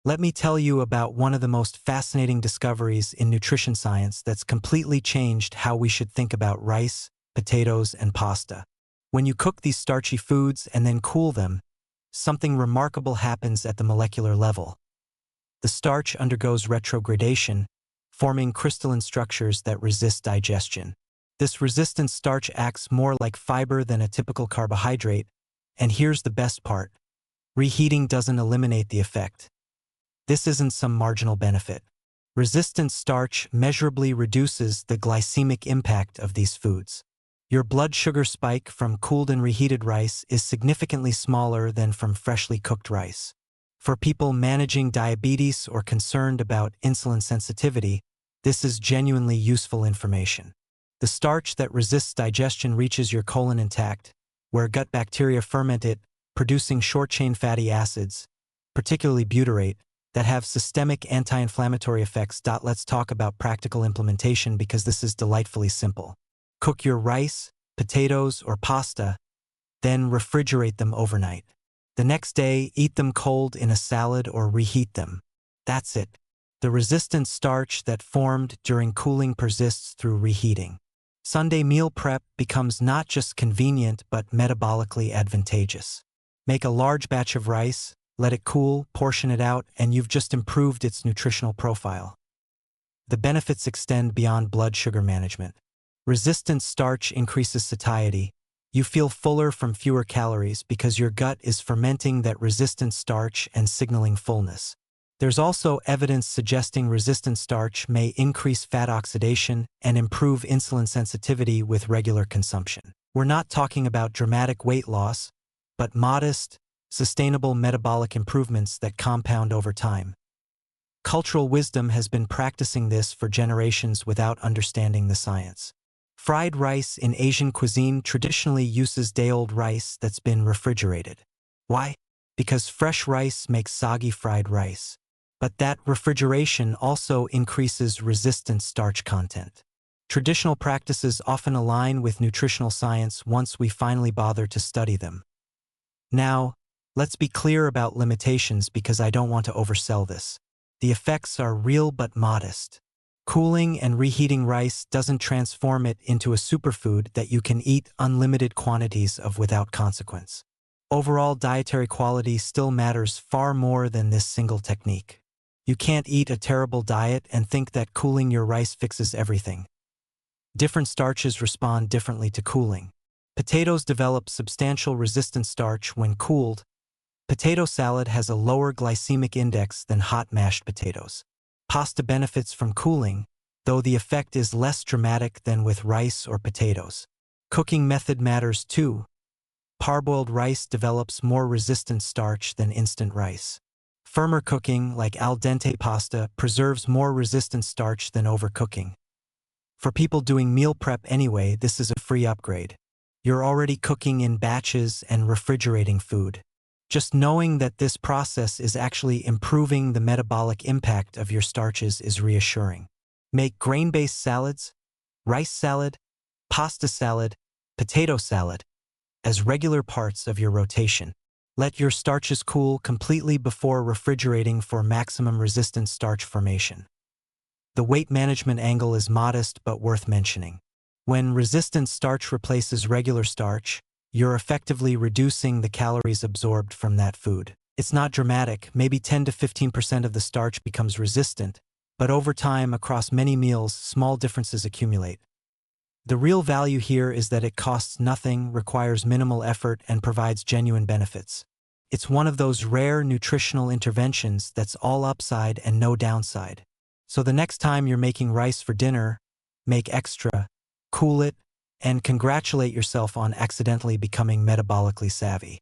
Let me tell you about one of the most fascinating discoveries in nutrition science that's completely changed how we should think about rice, potatoes, and pasta. When you cook these starchy foods and then cool them, something remarkable happens at the molecular level. The starch undergoes retrogradation, forming crystalline structures that resist digestion. This resistant starch acts more like fiber than a typical carbohydrate, and here's the best part. Reheating doesn't eliminate the effect. This isn't some marginal benefit. Resistant starch measurably reduces the glycemic impact of these foods. Your blood sugar spike from cooled and reheated rice is significantly smaller than from freshly cooked rice. For people managing diabetes or concerned about insulin sensitivity, this is genuinely useful information. The starch that resists digestion reaches your colon intact, where gut bacteria ferment it, producing short-chain fatty acids, particularly butyrate, that have systemic anti-inflammatory effects. Let's talk about practical implementation because this is delightfully simple. Cook your rice, potatoes, or pasta, then refrigerate them overnight. The next day, eat them cold in a salad or reheat them. That's it. The resistant starch that formed during cooling persists through reheating. Sunday meal prep becomes not just convenient but metabolically advantageous. Make a large batch of rice, let it cool, portion it out, and you've just improved its nutritional profile. The benefits extend beyond blood sugar management. Resistant starch increases satiety. You feel fuller from fewer calories because your gut is fermenting that resistant starch and signaling fullness. There's also evidence suggesting resistant starch may increase fat oxidation and improve insulin sensitivity with regular consumption. We're not talking about dramatic weight loss, but modest, sustainable metabolic improvements that compound over time. Cultural wisdom has been practicing this for generations without understanding the science. Fried rice in Asian cuisine traditionally uses day-old rice that's been refrigerated. Why? Because fresh rice makes soggy fried rice. But that refrigeration also increases resistant starch content. Traditional practices often align with nutritional science once we finally bother to study them. Now, let's be clear about limitations because I don't want to oversell this. The effects are real but modest. Cooling and reheating rice doesn't transform it into a superfood that you can eat unlimited quantities of without consequence. Overall dietary quality still matters far more than this single technique. You can't eat a terrible diet and think that cooling your rice fixes everything. Different starches respond differently to cooling. Potatoes develop substantial resistant starch when cooled. Potato salad has a lower glycemic index than hot mashed potatoes. Pasta benefits from cooling, though the effect is less dramatic than with rice or potatoes. Cooking method matters too. Parboiled rice develops more resistant starch than instant rice. Firmer cooking, like al dente pasta, preserves more resistant starch than overcooking. For people doing meal prep anyway, this is a free upgrade. You're already cooking in batches and refrigerating food. Just knowing that this process is actually improving the metabolic impact of your starches is reassuring. Make grain-based salads, rice salad, pasta salad, potato salad as regular parts of your rotation. Let your starches cool completely before refrigerating for maximum resistant starch formation. The weight management angle is modest but worth mentioning. When resistant starch replaces regular starch, you're effectively reducing the calories absorbed from that food. It's not dramatic, maybe 10 to 15% of the starch becomes resistant, but over time across many meals, small differences accumulate. The real value here is that it costs nothing, requires minimal effort, and provides genuine benefits. It's one of those rare nutritional interventions that's all upside and no downside. So the next time you're making rice for dinner, make extra, cool it, and congratulate yourself on accidentally becoming metabolically savvy.